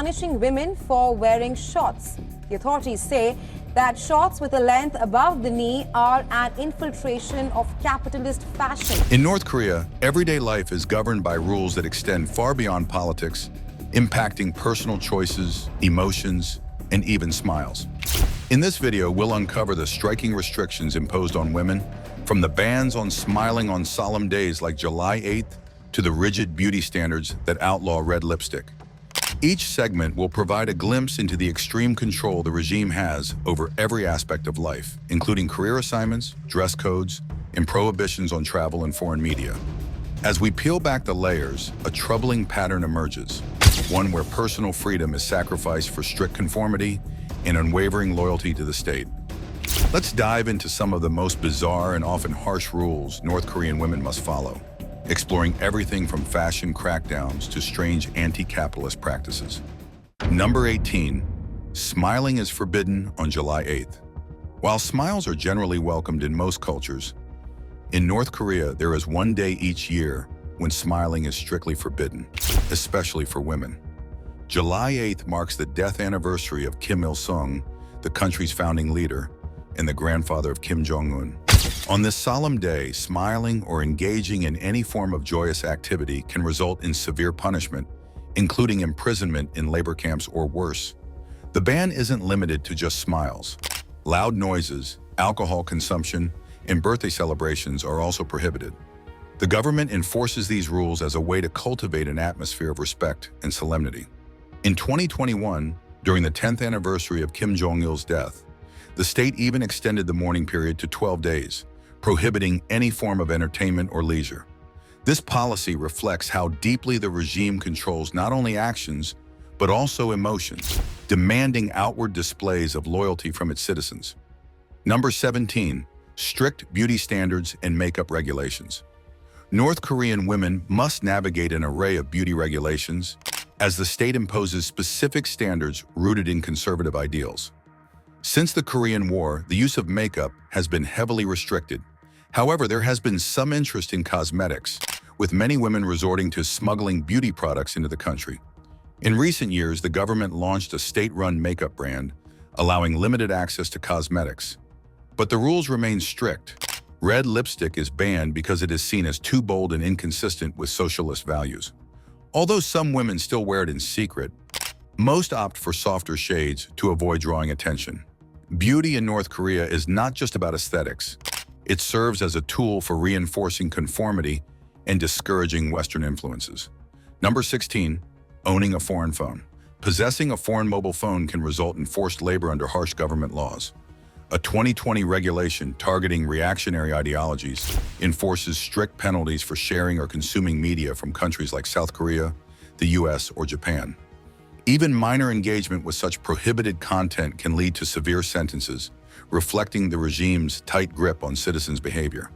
punishing women for wearing shorts. The authorities say that shorts with a length above the knee are an infiltration of capitalist fashion. In North Korea, everyday life is governed by rules that extend far beyond politics, impacting personal choices, emotions, and even smiles. In this video, we'll uncover the striking restrictions imposed on women, from the bans on smiling on solemn days like July 8th to the rigid beauty standards that outlaw red lipstick. Each segment will provide a glimpse into the extreme control the regime has over every aspect of life, including career assignments, dress codes, and prohibitions on travel and foreign media. As we peel back the layers, a troubling pattern emerges, one where personal freedom is sacrificed for strict conformity and unwavering loyalty to the state. Let's dive into some of the most bizarre and often harsh rules North Korean women must follow, exploring everything from fashion crackdowns to strange anti-capitalist practices. Number 18. Smiling is forbidden on July 8th. While smiles are generally welcomed in most cultures, in North Korea there is one day each year when smiling is strictly forbidden, especially for women. July 8th marks the death anniversary of Kim Il-sung, the country's founding leader, and the grandfather of Kim Jong-un. On this solemn day, smiling or engaging in any form of joyous activity can result in severe punishment, including imprisonment in labor camps or worse. The ban isn't limited to just smiles. Loud noises, alcohol consumption, and birthday celebrations are also prohibited. The government enforces these rules as a way to cultivate an atmosphere of respect and solemnity. In 2021, during the 10th anniversary of Kim Jong-il's death, the state even extended the mourning period to 12 days, prohibiting any form of entertainment or leisure. This policy reflects how deeply the regime controls not only actions, but also emotions, demanding outward displays of loyalty from its citizens. Number 17. Strict beauty standards and makeup regulations. North Korean women must navigate an array of beauty regulations as the state imposes specific standards rooted in conservative ideals. Since the Korean War, the use of makeup has been heavily restricted. However, there has been some interest in cosmetics, with many women resorting to smuggling beauty products into the country. In recent years, the government launched a state-run makeup brand, allowing limited access to cosmetics. But the rules remain strict. Red lipstick is banned because it is seen as too bold and inconsistent with socialist values. Although some women still wear it in secret, most opt for softer shades to avoid drawing attention. Beauty in North Korea is not just about aesthetics. It serves as a tool for reinforcing conformity and discouraging Western influences. Number 16. Owning a foreign phone. Possessing a foreign mobile phone can result in forced labor under harsh government laws. A 2020 regulation targeting reactionary ideologies enforces strict penalties for sharing or consuming media from countries like South Korea, the US, or Japan. Even minor engagement with such prohibited content can lead to severe sentences, reflecting the regime's tight grip on citizens' behavior.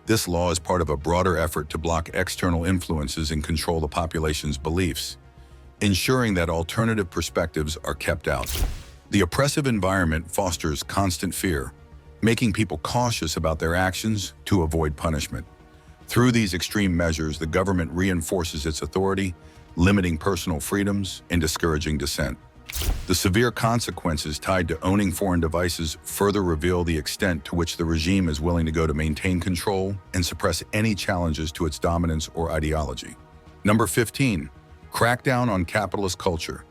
This law is part of a broader effort to block external influences and control the population's beliefs, ensuring that alternative perspectives are kept out. The oppressive environment fosters constant fear, making people cautious about their actions to avoid punishment. Through these extreme measures, the government reinforces its authority, limiting personal freedoms and discouraging dissent. The severe consequences tied to owning foreign devices further reveal the extent to which the regime is willing to go to maintain control and suppress any challenges to its dominance or ideology. Number 15. Crackdown on capitalist culture.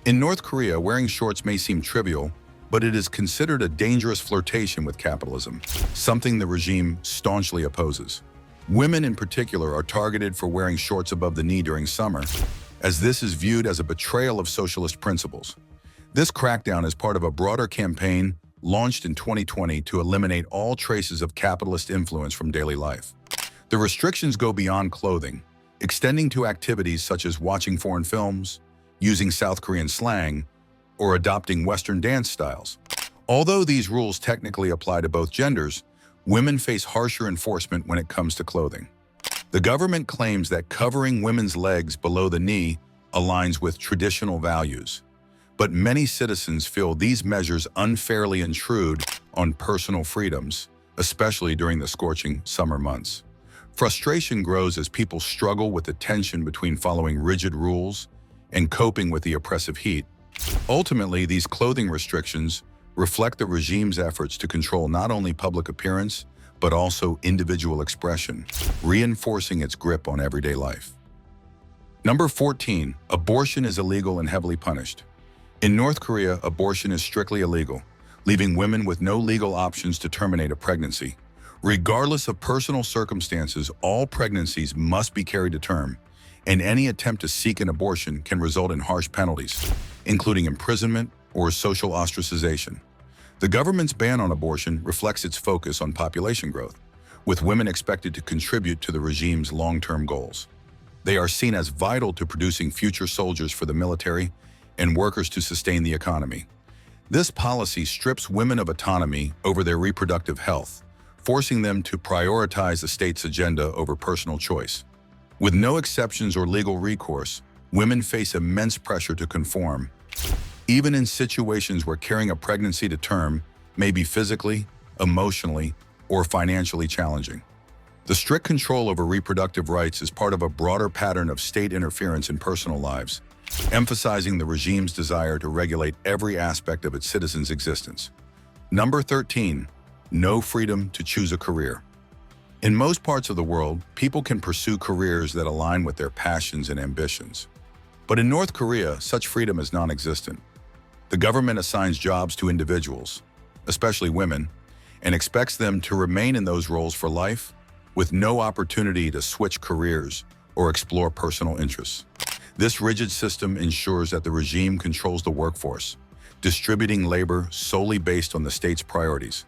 In North Korea, wearing shorts may seem trivial, but it is considered a dangerous flirtation with capitalism, something the regime staunchly opposes. Women in particular are targeted for wearing shorts above the knee during summer, as this is viewed as a betrayal of socialist principles. This crackdown is part of a broader campaign launched in 2020 to eliminate all traces of capitalist influence from daily life. The restrictions go beyond clothing, extending to activities such as watching foreign films, using South Korean slang, or adopting Western dance styles. Although these rules technically apply to both genders, women face harsher enforcement when it comes to clothing. The government claims that covering women's legs below the knee aligns with traditional values, but many citizens feel these measures unfairly intrude on personal freedoms, especially during the scorching summer months. Frustration grows as people struggle with the tension between following rigid rules and coping with the oppressive heat. Ultimately, these clothing restrictions reflect the regime's efforts to control not only public appearance, but also individual expression, reinforcing its grip on everyday life. Number 14, abortion is illegal and heavily punished. In North Korea, abortion is strictly illegal, leaving women with no legal options to terminate a pregnancy. Regardless of personal circumstances, all pregnancies must be carried to term, and any attempt to seek an abortion can result in harsh penalties, including imprisonment or social ostracization. The government's ban on abortion reflects its focus on population growth, with women expected to contribute to the regime's long-term goals. They are seen as vital to producing future soldiers for the military and workers to sustain the economy. This policy strips women of autonomy over their reproductive health, forcing them to prioritize the state's agenda over personal choice. With no exceptions or legal recourse, women face immense pressure to conform, even in situations where carrying a pregnancy to term may be physically, emotionally, or financially challenging. The strict control over reproductive rights is part of a broader pattern of state interference in personal lives, emphasizing the regime's desire to regulate every aspect of its citizens' existence. Number 13, no freedom to choose a career. In most parts of the world, people can pursue careers that align with their passions and ambitions. But in North Korea, such freedom is non-existent. The government assigns jobs to individuals, especially women, and expects them to remain in those roles for life, with no opportunity to switch careers or explore personal interests. This rigid system ensures that the regime controls the workforce, distributing labor solely based on the state's priorities.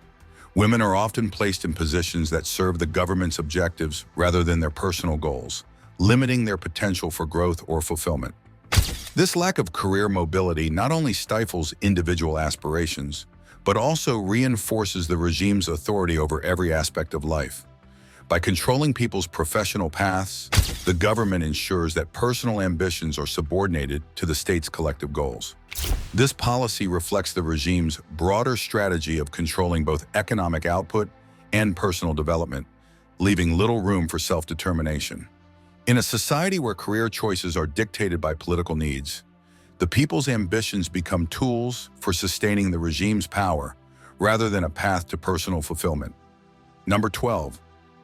Women are often placed in positions that serve the government's objectives rather than their personal goals, limiting their potential for growth or fulfillment. This lack of career mobility not only stifles individual aspirations, but also reinforces the regime's authority over every aspect of life. By controlling people's professional paths, the government ensures that personal ambitions are subordinated to the state's collective goals. This policy reflects the regime's broader strategy of controlling both economic output and personal development, leaving little room for self-determination. In a society where career choices are dictated by political needs, the people's ambitions become tools for sustaining the regime's power rather than a path to personal fulfillment. Number 12.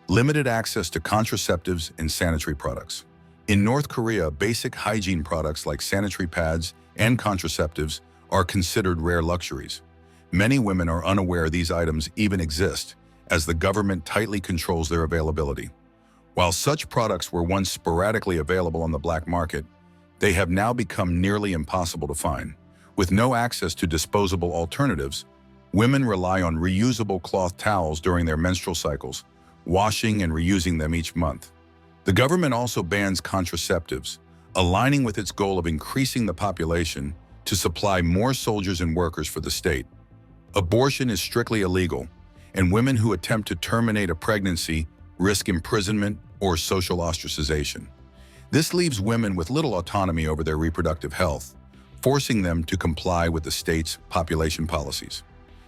Limited access to contraceptives and sanitary products. In North Korea, basic hygiene products like sanitary pads and contraceptives are considered rare luxuries. Many women are unaware these items even exist, as the government tightly controls their availability. While such products were once sporadically available on the black market, they have now become nearly impossible to find. With no access to disposable alternatives, women rely on reusable cloth towels during their menstrual cycles, washing and reusing them each month. The government also bans contraceptives, aligning with its goal of increasing the population to supply more soldiers and workers for the state. Abortion is strictly illegal, and women who attempt to terminate a pregnancy risk imprisonment or social ostracization. This leaves women with little autonomy over their reproductive health, forcing them to comply with the state's population policies.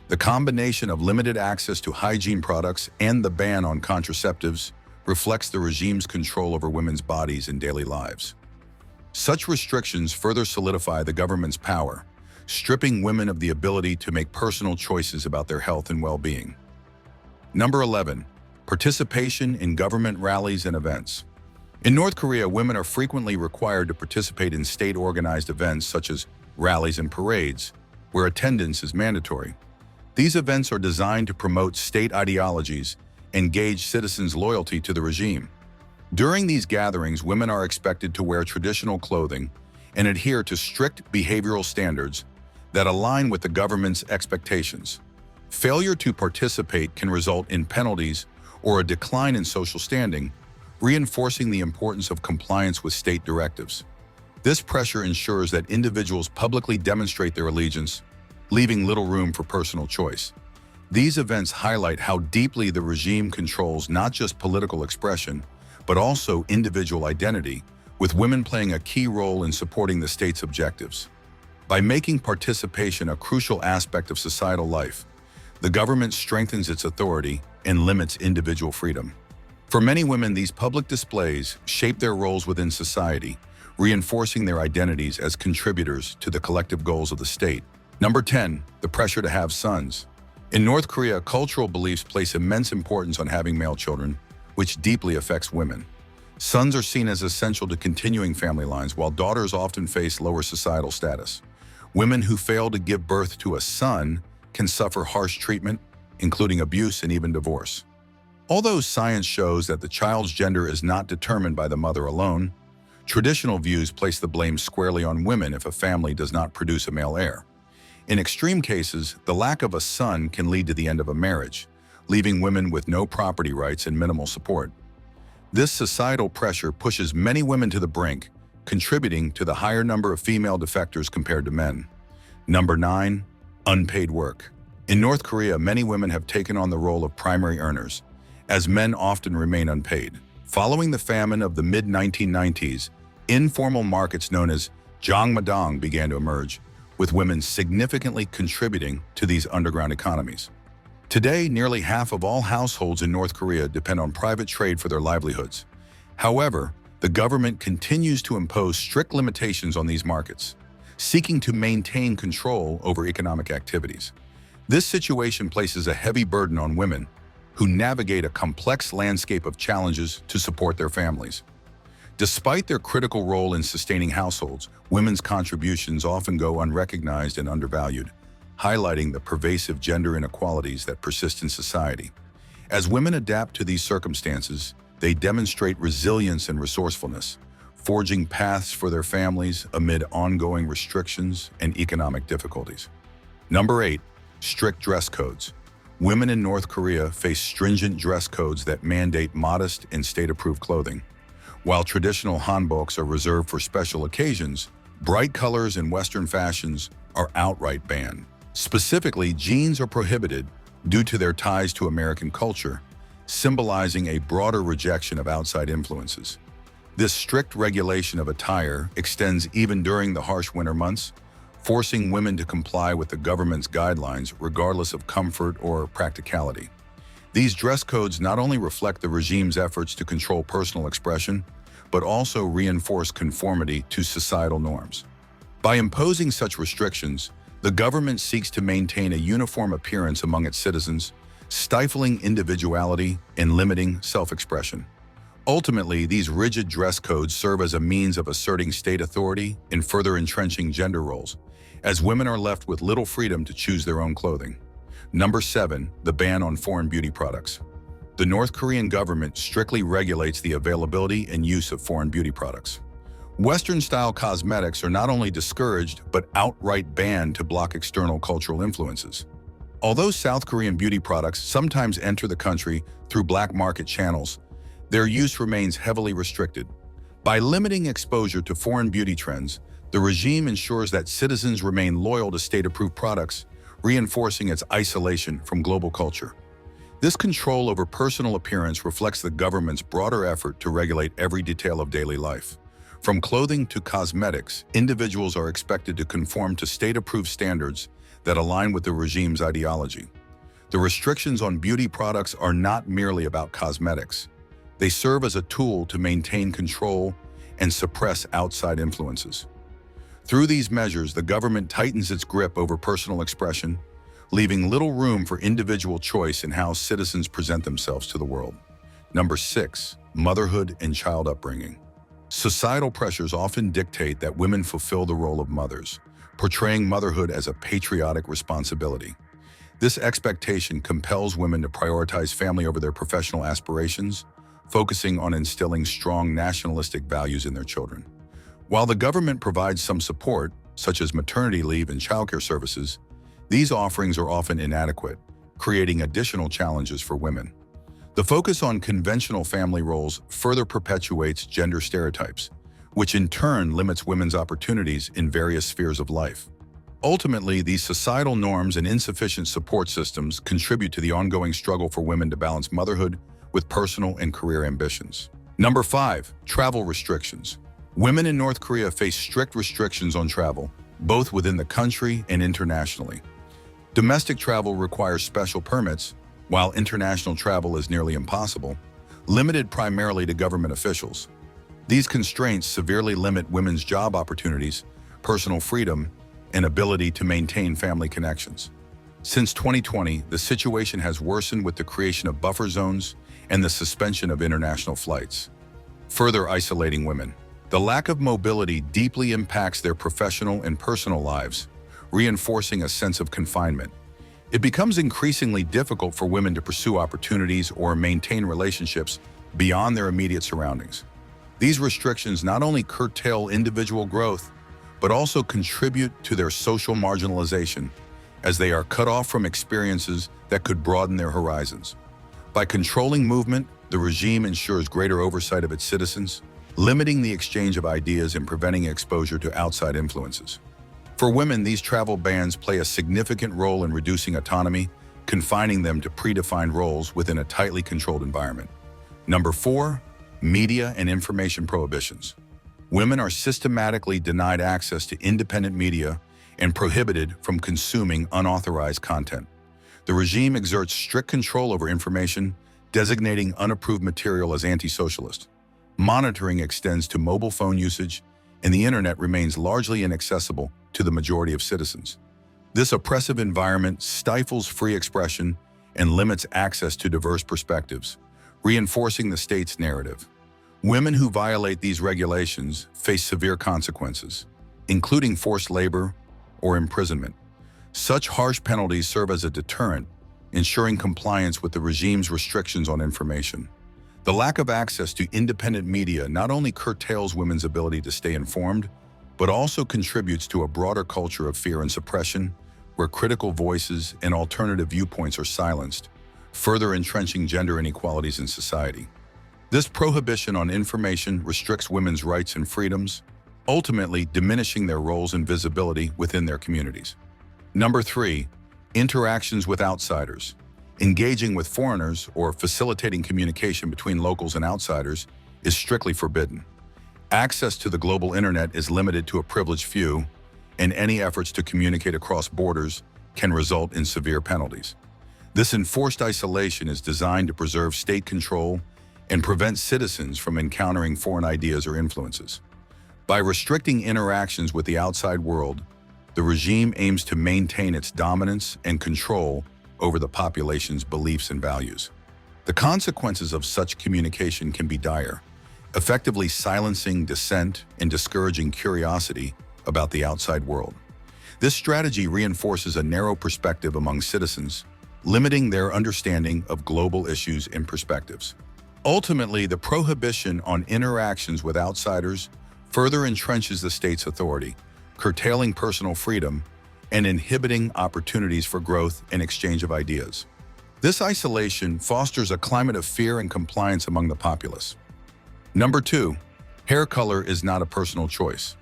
The combination of limited access to hygiene products and the ban on contraceptives reflects the regime's control over women's bodies and daily lives. Such restrictions further solidify the government's power, stripping women of the ability to make personal choices about their health and well-being. Number 11. Participation in government rallies and events. In North Korea, women are frequently required to participate in state-organized events such as rallies and parades, where attendance is mandatory. These events are designed to promote state ideologies and gauge citizens' loyalty to the regime. During these gatherings, women are expected to wear traditional clothing and adhere to strict behavioral standards that align with the government's expectations. Failure to participate can result in penalties or a decline in social standing, reinforcing the importance of compliance with state directives. This pressure ensures that individuals publicly demonstrate their allegiance, leaving little room for personal choice. These events highlight how deeply the regime controls not just political expression, but also individual identity, with women playing a key role in supporting the state's objectives. By making participation a crucial aspect of societal life, the government strengthens its authority and limits individual freedom. For many women, these public displays shape their roles within society, reinforcing their identities as contributors to the collective goals of the state. Number 10, the pressure to have sons. In North Korea, cultural beliefs place immense importance on having male children, which deeply affects women. Sons are seen as essential to continuing family lines, while daughters often face lower societal status. Women who fail to give birth to a son can suffer harsh treatment, including abuse and even divorce. Although science shows that the child's gender is not determined by the mother alone, traditional views place the blame squarely on women if a family does not produce a male heir. In extreme cases, the lack of a son can lead to the end of a marriage, leaving women with no property rights and minimal support. This societal pressure pushes many women to the brink, contributing to the higher number of female defectors compared to men. Number 9, unpaid work. In North Korea, many women have taken on the role of primary earners, as men often remain unpaid. Following the famine of the mid-1990s, informal markets known as jangmadang began to emerge, with women significantly contributing to these underground economies. Today, nearly half of all households in North Korea depend on private trade for their livelihoods. However, the government continues to impose strict limitations on these markets, seeking to maintain control over economic activities. This situation places a heavy burden on women who navigate a complex landscape of challenges to support their families. Despite their critical role in sustaining households, women's contributions often go unrecognized and undervalued, highlighting the pervasive gender inequalities that persist in society. As women adapt to these circumstances, they demonstrate resilience and resourcefulness, forging paths for their families amid ongoing restrictions and economic difficulties. Number 8, strict dress codes. Women in North Korea face stringent dress codes that mandate modest and state-approved clothing. While traditional hanboks are reserved for special occasions, bright colors and Western fashions are outright banned. Specifically, jeans are prohibited due to their ties to American culture, symbolizing a broader rejection of outside influences. This strict regulation of attire extends even during the harsh winter months, forcing women to comply with the government's guidelines regardless of comfort or practicality. These dress codes not only reflect the regime's efforts to control personal expression, but also reinforce conformity to societal norms. By imposing such restrictions, the government seeks to maintain a uniform appearance among its citizens, stifling individuality and limiting self-expression. Ultimately, these rigid dress codes serve as a means of asserting state authority and further entrenching gender roles, as women are left with little freedom to choose their own clothing. Number 7, the ban on foreign beauty products. The North Korean government strictly regulates the availability and use of foreign beauty products. Western-style cosmetics are not only discouraged, but outright banned to block external cultural influences. Although South Korean beauty products sometimes enter the country through black market channels, their use remains heavily restricted. By limiting exposure to foreign beauty trends, the regime ensures that citizens remain loyal to state-approved products, reinforcing its isolation from global culture. This control over personal appearance reflects the government's broader effort to regulate every detail of daily life. From clothing to cosmetics, individuals are expected to conform to state-approved standards that align with the regime's ideology. The restrictions on beauty products are not merely about cosmetics. They serve as a tool to maintain control and suppress outside influences. Through these measures, the government tightens its grip over personal expression, leaving little room for individual choice in how citizens present themselves to the world. Number 6, motherhood and child upbringing. Societal pressures often dictate that women fulfill the role of mothers, portraying motherhood as a patriotic responsibility. This expectation compels women to prioritize family over their professional aspirations, focusing on instilling strong nationalistic values in their children. While the government provides some support, such as maternity leave and childcare services, these offerings are often inadequate, creating additional challenges for women. The focus on conventional family roles further perpetuates gender stereotypes, which in turn limits women's opportunities in various spheres of life. Ultimately, these societal norms and insufficient support systems contribute to the ongoing struggle for women to balance motherhood with personal and career ambitions. Number 5, travel restrictions. Women in North Korea face strict restrictions on travel, both within the country and internationally. Domestic travel requires special permits, while international travel is nearly impossible, limited primarily to government officials. These constraints severely limit women's job opportunities, personal freedom, and ability to maintain family connections. Since 2020, the situation has worsened with the creation of buffer zones and the suspension of international flights, further isolating women. The lack of mobility deeply impacts their professional and personal lives, reinforcing a sense of confinement. It becomes increasingly difficult for women to pursue opportunities or maintain relationships beyond their immediate surroundings. These restrictions not only curtail individual growth, but also contribute to their social marginalization, as they are cut off from experiences that could broaden their horizons. By controlling movement, the regime ensures greater oversight of its citizens, limiting the exchange of ideas and preventing exposure to outside influences. For women, these travel bans play a significant role in reducing autonomy, confining them to predefined roles within a tightly controlled environment. Number 4, media and information prohibitions. Women are systematically denied access to independent media and prohibited from consuming unauthorized content. The regime exerts strict control over information, designating unapproved material as anti-socialist. Monitoring extends to mobile phone usage, and the internet remains largely inaccessible to the majority of citizens. This oppressive environment stifles free expression and limits access to diverse perspectives, reinforcing the state's narrative. Women who violate these regulations face severe consequences, including forced labor or imprisonment. Such harsh penalties serve as a deterrent, ensuring compliance with the regime's restrictions on information. The lack of access to independent media not only curtails women's ability to stay informed, but also contributes to a broader culture of fear and suppression, where critical voices and alternative viewpoints are silenced, further entrenching gender inequalities in society. This prohibition on information restricts women's rights and freedoms, ultimately diminishing their roles and visibility within their communities. Number 3, interactions with outsiders. Engaging with foreigners or facilitating communication between locals and outsiders is strictly forbidden. Access to the global internet is limited to a privileged few, and any efforts to communicate across borders can result in severe penalties. This enforced isolation is designed to preserve state control and prevent citizens from encountering foreign ideas or influences. By restricting interactions with the outside world, the regime aims to maintain its dominance and control over the population's beliefs and values. The consequences of such communication can be dire, effectively silencing dissent and discouraging curiosity about the outside world. This strategy reinforces a narrow perspective among citizens, limiting their understanding of global issues and perspectives. Ultimately, the prohibition on interactions with outsiders further entrenches the state's authority, curtailing personal freedom and inhibiting opportunities for growth and exchange of ideas. This isolation fosters a climate of fear and compliance among the populace. Number 2, hair color is not a personal choice.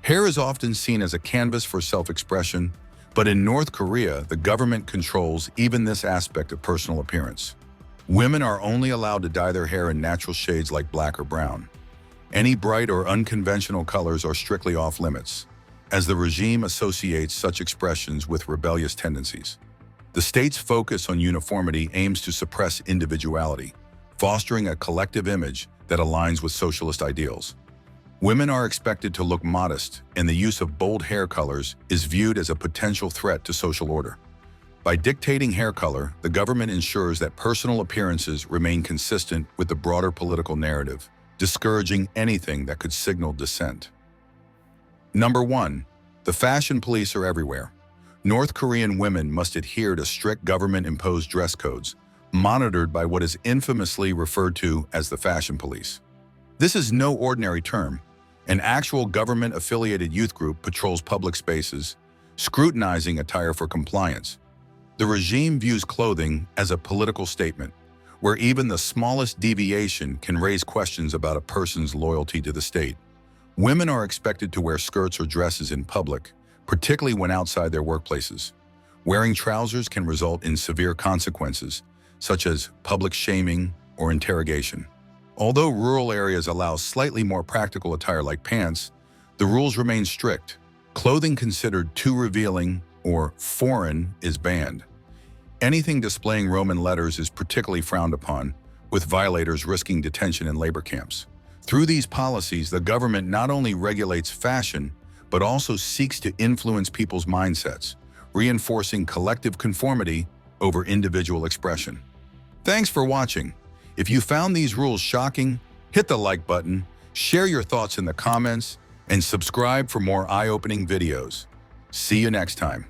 Hair is often seen as a canvas for self-expression, but in North Korea, the government controls even this aspect of personal appearance. Women are only allowed to dye their hair in natural shades like black or brown. Any bright or unconventional colors are strictly off limits, as the regime associates such expressions with rebellious tendencies. The state's focus on uniformity aims to suppress individuality, fostering a collective image that aligns with socialist ideals. Women are expected to look modest, and the use of bold hair colors is viewed as a potential threat to social order. By dictating hair color, the government ensures that personal appearances remain consistent with the broader political narrative, discouraging anything that could signal dissent. Number 1, the fashion police are everywhere. North Korean women must adhere to strict government-imposed dress codes, monitored by what is infamously referred to as the fashion police. This is no ordinary term. An actual government-affiliated youth group patrols public spaces, scrutinizing attire for compliance. The regime views clothing as a political statement, where even the smallest deviation can raise questions about a person's loyalty to the state. Women are expected to wear skirts or dresses in public, particularly when outside their workplaces. Wearing trousers can result in severe consequences, such as public shaming or interrogation. Although rural areas allow slightly more practical attire like pants, the rules remain strict. Clothing considered too revealing or foreign is banned. Anything displaying Roman letters is particularly frowned upon, with violators risking detention in labor camps. Through these policies, the government not only regulates fashion, but also seeks to influence people's mindsets, reinforcing collective conformity over individual expression. Thanks for watching. If you found these rules shocking, hit the like button, share your thoughts in the comments, and subscribe for more eye-opening videos. See you next time.